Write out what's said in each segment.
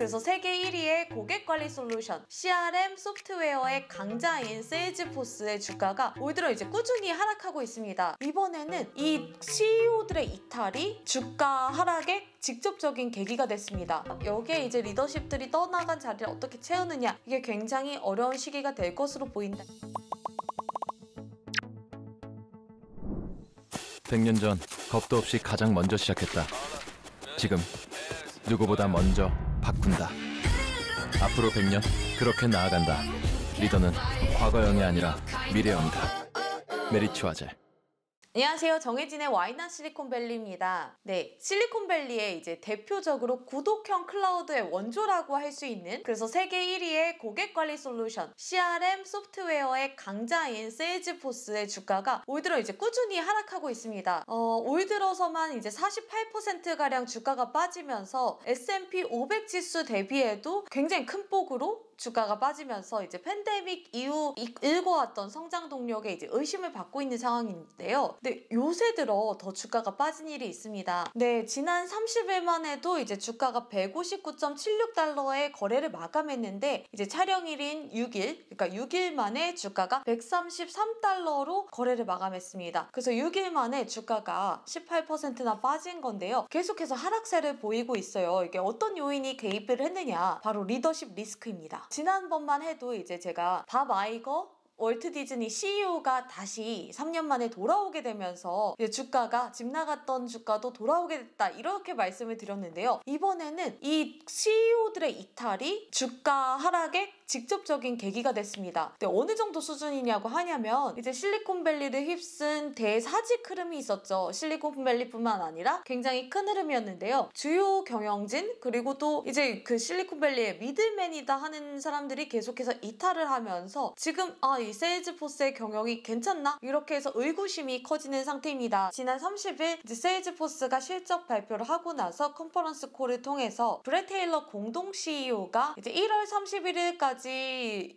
그래서 세계 1위의 고객관리 솔루션 CRM 소프트웨어의 강자인 세일즈포스의 주가가 올 들어 이제 꾸준히 하락하고 있습니다. 이번에는 이 CEO들의 이탈이 주가 하락에 직접적인 계기가 됐습니다. 여기에 이제 리더십들이 떠나간 자리를 어떻게 채우느냐, 이게 굉장히 어려운 시기가 될 것으로 보인다. 100년 전 겁도 없이 가장 먼저 시작했다. 지금 누구보다 먼저 바꾼다. 앞으로 100년 그렇게 나아간다. 리더는 과거형이 아니라 미래형이다. 메리츠화재. 안녕하세요. 정혜진의 와이난 실리콘밸리입니다. 네, 실리콘밸리의 이제 대표적으로 구독형 클라우드의 원조라고 할 수 있는, 그래서 세계 1위의 고객관리 솔루션 CRM 소프트웨어의 강자인 세일즈포스의 주가가 올 들어 이제 꾸준히 하락하고 있습니다. 올 들어서만 이제 48%가량 주가가 빠지면서 S&P 500 지수 대비해도 굉장히 큰 폭으로 주가가 빠지면서 이제 팬데믹 이후 일궈왔던 성장 동력에 이제 의심을 받고 있는 상황인데요. 근데 요새 들어 더 주가가 빠진 일이 있습니다. 네, 지난 30일만 해도 이제 주가가 159.76달러에 거래를 마감했는데, 이제 촬영일인 6일, 그러니까 6일 만에 주가가 133달러로 거래를 마감했습니다. 그래서 6일 만에 주가가 18%나 빠진 건데요. 계속해서 하락세를 보이고 있어요. 이게 어떤 요인이 개입을 했느냐? 바로 리더십 리스크입니다. 지난번만 해도 이제 제가 밥 아이거 월트 디즈니 CEO가 다시 3년 만에 돌아오게 되면서 주가가, 집 나갔던 주가도 돌아오게 됐다, 이렇게 말씀을 드렸는데요. 이번에는 이 CEO들의 이탈이 주가 하락에 직접적인 계기가 됐습니다. 근데 어느 정도 수준이냐고 하냐면, 이제 실리콘밸리를 휩쓴 대사직 흐름이 있었죠. 실리콘밸리뿐만 아니라 굉장히 큰 흐름이었는데요. 주요 경영진, 그리고 또 이제 그 실리콘밸리의 미들맨이다 하는 사람들이 계속해서 이탈을 하면서 지금 이 세일즈포스의 경영이 괜찮나? 이렇게 해서 의구심이 커지는 상태입니다. 지난 30일 이제 세일즈포스가 실적 발표를 하고 나서 컨퍼런스 콜을 통해서 브렛 테일러 공동 CEO가 이제 1월 31일까지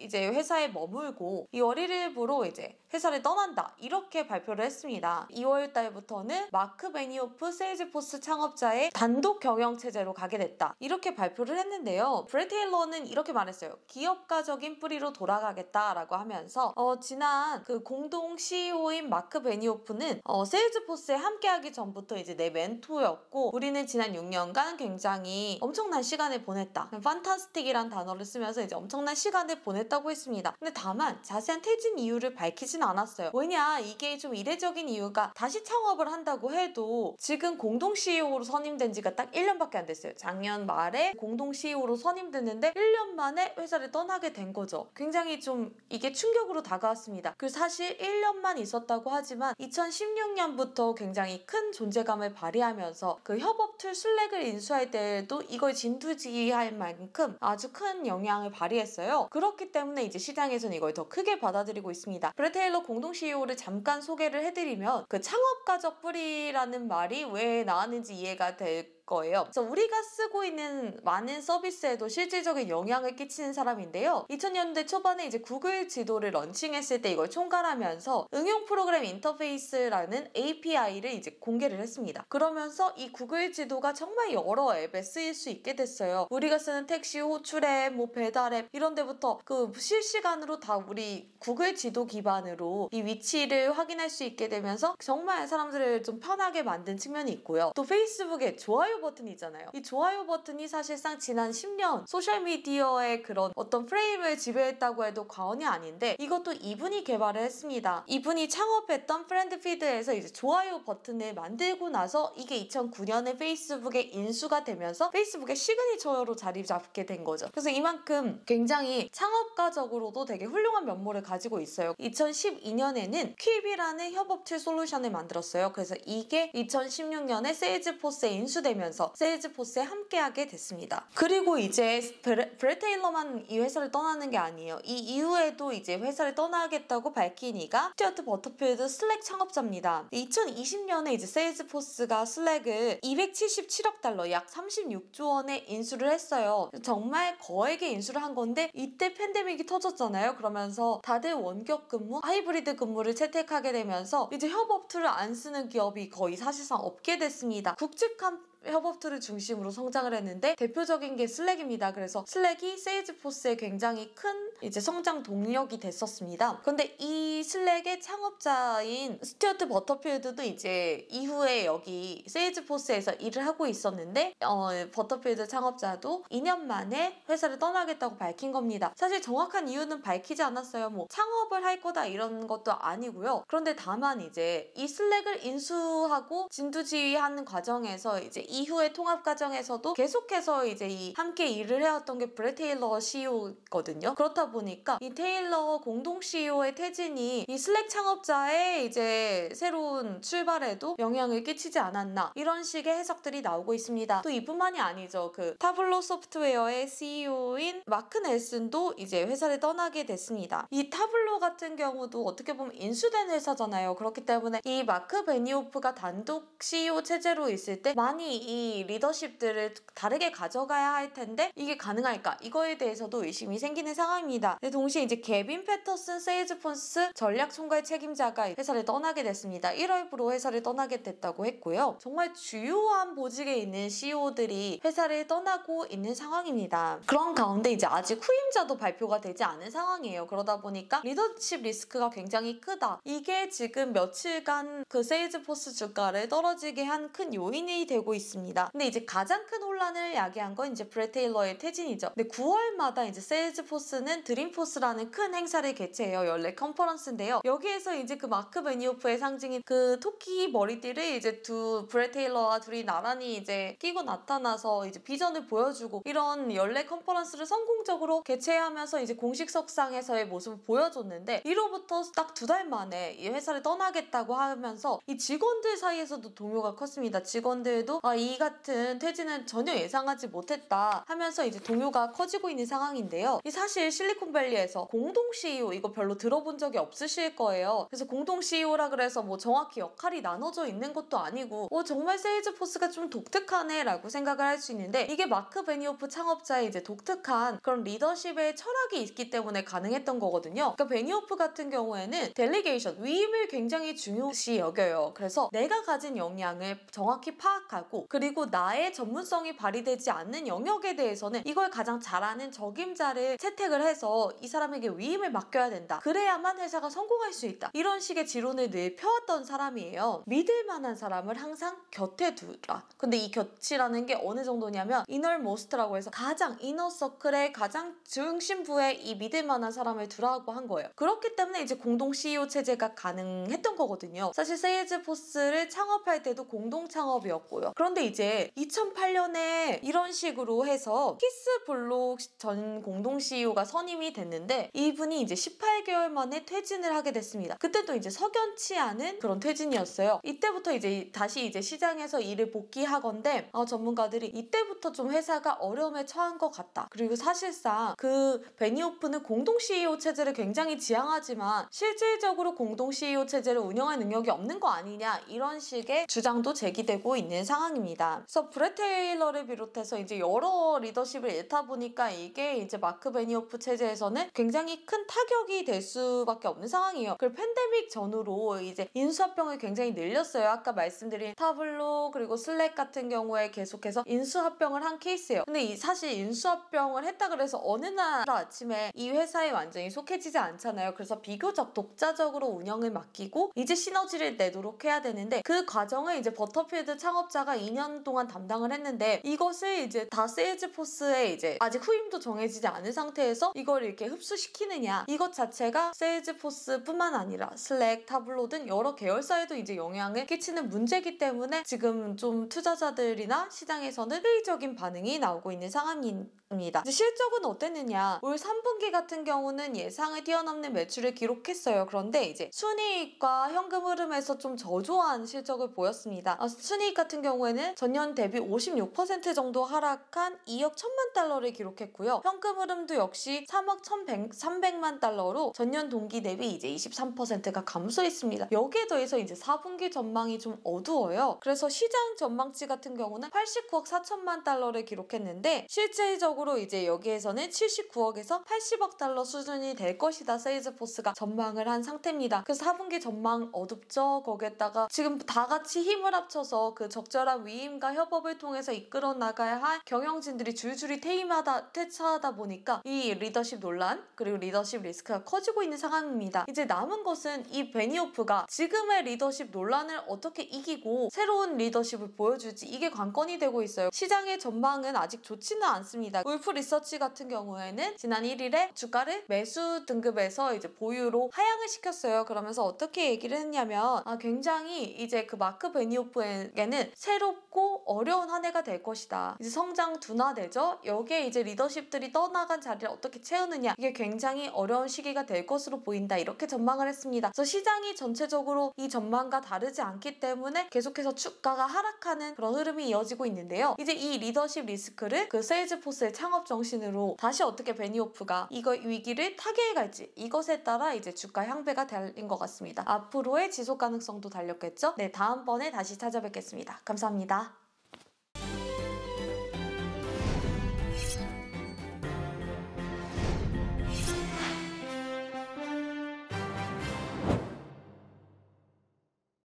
이제 회사에 머물고 2월 1일부로 이제 회사를 떠난다, 이렇게 발표를 했습니다. 2월 달부터는 마크 베니오프 세일즈포스 창업자의 단독 경영 체제로 가게 됐다, 이렇게 발표를 했는데요. 브렛 테일러는 이렇게 말했어요. 기업가적인 뿌리로 돌아가겠다라고 하면서 지난 그 공동 CEO인 마크 베니오프는 세일즈포스에 함께하기 전부터 이제 내 멘토였고, 우리는 지난 6년간 굉장히 엄청난 시간을 보냈다, 판타스틱이란 단어를 쓰면서 이제 엄청난 시간을 보냈다고 했습니다. 근데 다만 자세한 퇴진 이유를 밝히진 않았어요. 왜냐, 이게 좀 이례적인 이유가, 다시 창업을 한다고 해도 지금 공동 CEO로 선임된 지가 딱 1년밖에 안 됐어요. 작년 말에 공동 CEO로 선임됐는데 1년 만에 회사를 떠나게 된 거죠. 굉장히 좀 이게 충격으로 다가왔습니다. 그리고 사실 1년만 있었다고 하지만 2016년부터 굉장히 큰 존재감을 발휘하면서 그 협업 툴 슬랙을 인수할 때에도 이걸 진두지휘할 만큼 아주 큰 영향을 발휘했어요. 그렇기 때문에 이제 시장에서는 이걸 더 크게 받아들이고 있습니다. 브렛 테일러 공동 CEO를 잠깐 소개를 해드리면, 그 창업가적 뿌리라는 말이 왜 나왔는지 이해가 될 거예요. 그래서 우리가 쓰고 있는 많은 서비스에도 실질적인 영향을 끼치는 사람인데요. 2000년대 초반에 이제 구글 지도를 런칭했을 때 이걸 총괄하면서 응용 프로그램 인터페이스라는 API를 이제 공개를 했습니다. 그러면서 이 구글 지도가 정말 여러 앱에 쓰일 수 있게 됐어요. 우리가 쓰는 택시, 호출 앱, 배달 앱, 이런 데부터 그 실시간으로 다 우리 구글 지도 기반으로 이 위치를 확인할 수 있게 되면서 정말 사람들을 좀 편하게 만든 측면이 있고요. 또 페이스북에 좋아요 버튼이 있잖아요. 이 좋아요 버튼이 사실상 지난 10년 소셜미디어의 그런 어떤 프레임을 지배했다고 해도 과언이 아닌데, 이것도 이분이 개발을 했습니다. 이분이 창업했던 프렌드피드에서 이제 좋아요 버튼을 만들고 나서 이게 2009년에 페이스북에 인수가 되면서 페이스북의 시그니처로 자리 잡게 된 거죠. 그래서 이만큼 굉장히 창업가적으로도 되게 훌륭한 면모를 가지고 있어요. 2012년에는 퀵이라는 협업툴 솔루션을 만들었어요. 그래서 이게 2016년에 세일즈포스에 인수되면서 세일즈포스에 함께하게 됐습니다. 그리고 이제 브렛 테일러만 이 회사를 떠나는 게 아니에요. 이 이후에도 이제 회사를 떠나겠다고 밝힌 이가 스튜어트 버터필드 슬랙 창업자입니다. 2020년에 이제 세일즈포스가 슬랙을 277억 달러, 약 36조 원에 인수를 했어요. 정말 거액의 인수를 한 건데, 이때 팬데믹이 터졌잖아요. 그러면서 다들 원격 근무, 하이브리드 근무를 채택하게 되면서 이제 협업 툴을 안 쓰는 기업이 거의 사실상 없게 됐습니다. 굵직한 협업 툴을 중심으로 성장을 했는데 대표적인 게 슬랙입니다. 그래서 슬랙이 세일즈포스에 굉장히 큰 이제 성장 동력이 됐었습니다. 그런데 이 슬랙의 창업자인 스튜어트 버터필드도 이제 이후에 여기 세일즈포스에서 일을 하고 있었는데 버터필드 창업자도 2년 만에 회사를 떠나겠다고 밝힌 겁니다. 사실 정확한 이유는 밝히지 않았어요. 뭐 창업을 할 거다 이런 것도 아니고요. 그런데 다만 이제 이 슬랙을 인수하고 진두지휘하는 과정에서 이제 이후의 통합 과정에서도 계속해서 이제 이 함께 일을 해왔던 게 브렛 테일러 CEO거든요. 그렇다 보니까 이 테일러 공동 CEO의 퇴진이 이 슬랙 창업자의 이제 새로운 출발에도 영향을 끼치지 않았나 이런 식의 해석들이 나오고 있습니다. 또 이뿐만이 아니죠. 그 타블로 소프트웨어의 CEO인 마크 넬슨도 이제 회사를 떠나게 됐습니다. 이 타블로 같은 경우도 어떻게 보면 인수된 회사잖아요. 그렇기 때문에 이 마크 베니오프가 단독 CEO 체제로 있을 때 많이 이 리더십들을 다르게 가져가야 할 텐데 이게 가능할까? 이거에 대해서도 의심이 생기는 상황입니다. 동시에 이제 개빈 패터슨 세일즈폰스 전략 총괄 책임자가 회사를 떠나게 됐습니다. 1월부로 회사를 떠나게 됐다고 했고요. 정말 주요한 보직에 있는 CEO들이 회사를 떠나고 있는 상황입니다. 그런 가운데 이제 아직 후임자도 발표가 되지 않은 상황이에요. 그러다 보니까 리더십 리스크가 굉장히 크다. 이게 지금 며칠간 그 세일즈포스 주가를 떨어지게 한 큰 요인이 되고 있습니다. 근데 이제 가장 큰 혼란을 야기한 건 이제 브렛 테일러의 퇴진이죠. 근데 9월마다 이제 세일즈포스는 드림포스라는 큰 행사를 개최해요. 연례 컨퍼런스인데요. 여기에서 이제 그 마크 베니오프의 상징인 그 토끼 머리띠를 이제 브렛 테일러와 둘이 나란히 이제 끼고 나타나서 이제 비전을 보여주고 이런 연례 컨퍼런스를 성공적으로 개최하면서 이제 공식석상에서의 모습을 보여줬는데 이로부터 딱 2달 만에 이 회사를 떠나겠다고 하면서 이 직원들 사이에서도 동요가 컸습니다. 직원들도 이 같은 퇴진은 전혀 예상하지 못했다 하면서 이제 동요가 커지고 있는 상황인데요. 이 사실 실리콘밸리에서 공동 CEO 이거 별로 들어본 적이 없으실 거예요. 그래서 공동 CEO라 그래서 뭐 정확히 역할이 나눠져 있는 것도 아니고 정말 세일즈포스가 좀 독특하네 라고 생각을 할 수 있는데 이게 마크 베니오프 창업자의 이제 독특한 그런 리더십의 철학이 있기 때문에 가능했던 거거든요. 그러니까 베니오프 같은 경우에는 델리게이션, 위임을 굉장히 중요시 여겨요. 그래서 내가 가진 역량을 정확히 파악하고 그리고 나의 전문성이 발휘되지 않는 영역에 대해서는 이걸 가장 잘하는 적임자를 채택을 해서 이 사람에게 위임을 맡겨야 된다. 그래야만 회사가 성공할 수 있다. 이런 식의 지론을 늘 펴왔던 사람이에요. 믿을 만한 사람을 항상 곁에 두라. 근데 이 곁이라는 게 어느 정도냐면 이너모스트라고 해서 가장 이너서클의 가장 중심부에 이 믿을 만한 사람을 두라고 한 거예요. 그렇기 때문에 이제 공동 CEO 체제가 가능했던 거거든요. 사실 세일즈포스를 창업할 때도 공동 창업이었고요. 그런데 이제 2008년에 이런 식으로 해서 키스 블록 전 공동 CEO가 선임이 됐는데 이분이 이제 18개월 만에 퇴진을 하게 됐습니다. 그때도 이제 석연치 않은 그런 퇴진이었어요. 이때부터 이제 다시 이제 시장에서 일을 복귀하건대 전문가들이 이때부터 좀 회사가 어려움에 처한 것 같다. 그리고 사실상 그 베니오프는 공동 CEO 체제를 굉장히 지향하지만 실질적으로 공동 CEO 체제를 운영할 능력이 없는 거 아니냐 이런 식의 주장도 제기되고 있는 상황입니다. 그래서 브렛 테일러를 비롯해서 이제 여러 리더십을 잃다 보니까 이게 이제 마크 베니오프 체제에서는 굉장히 큰 타격이 될 수밖에 없는 상황이에요. 그리고 팬데믹 전후로 이제 인수합병을 굉장히 늘렸어요. 아까 말씀드린 타블로 그리고 슬랙 같은 경우에 계속해서 인수합병을 한 케이스예요. 근데 사실 인수합병을 했다 그래서 어느 날 아침에 이 회사에 완전히 속해지지 않잖아요. 그래서 비교적 독자적으로 운영을 맡기고 이제 시너지를 내도록 해야 되는데 그 과정을 이제 버터필드 창업자가 2년 동안 담당을 했는데 이것을 이제 다 세일즈포스에 이제 아직 후임도 정해지지 않은 상태에서 이걸 이렇게 흡수시키느냐 이것 자체가 세일즈포스뿐만 아니라 슬랙, 타블로 등 여러 계열사에도 이제 영향을 끼치는 문제이기 때문에 지금 좀 투자자들이나 시장에서는 회의적인 반응이 나오고 있는 상황입니다. 실적은 어땠느냐? 올 3분기 같은 경우는 예상을 뛰어넘는 매출을 기록했어요. 그런데 이제 순이익과 현금 흐름에서 좀 저조한 실적을 보였습니다. 순이익 같은 경우에는 전년 대비 56% 정도 하락한 2억 1천만 달러를 기록했고요. 현금 흐름도 역시 3억 300만 달러로 전년 동기 대비 이제 23%가 감소했습니다. 여기에 더해서 이제 4분기 전망이 좀 어두워요. 그래서 시장 전망치 같은 경우는 89억 4천만 달러를 기록했는데 실제적으로 이제 여기에서는 79억에서 80억 달러 수준이 될 것이다. 세일즈포스가 전망을 한 상태입니다. 그래서 4분기 전망 어둡죠. 거기에다가 지금 다 같이 힘을 합쳐서 그 적절한 위임과 협업을 통해서 이끌어 나가야 할 경영진들이 줄줄이 퇴사하다 보니까 이 리더십 논란 그리고 리더십 리스크가 커지고 있는 상황입니다. 이제 남은 것은 이 베니오프가 지금의 리더십 논란을 어떻게 이기고 새로운 리더십을 보여줄지 이게 관건이 되고 있어요. 시장의 전망은 아직 좋지는 않습니다. 울프 리서치 같은 경우에는 지난 1일에 주가를 매수 등급에서 이제 보유로 하향을 시켰어요. 그러면서 어떻게 얘기를 했냐면 굉장히 이제 그 마크 베니오프에게는 새롭고 어려운 한 해가 될 것이다. 이제 성장 둔화되죠. 여기에 이제 리더십들이 떠나간 자리를 어떻게 채우느냐 이게 굉장히 어려운 시기가 될 것으로 보인다. 이렇게 전망을 했습니다. 그래서 시장이 전체적으로 이 전망과 다르지 않기 때문에 계속해서 주가가 하락하는 그런 흐름이 이어지고 있는데요. 이제 이 리더십 리스크를 그 세일즈포스의 창업 정신으로 다시 어떻게 베니오프가 이거 위기를 타개해 갈지 이것에 따라 이제 주가 향배가 달린 것 같습니다. 앞으로의 지속 가능성도 달렸겠죠? 네, 다음번에 다시 찾아뵙겠습니다. 감사합니다.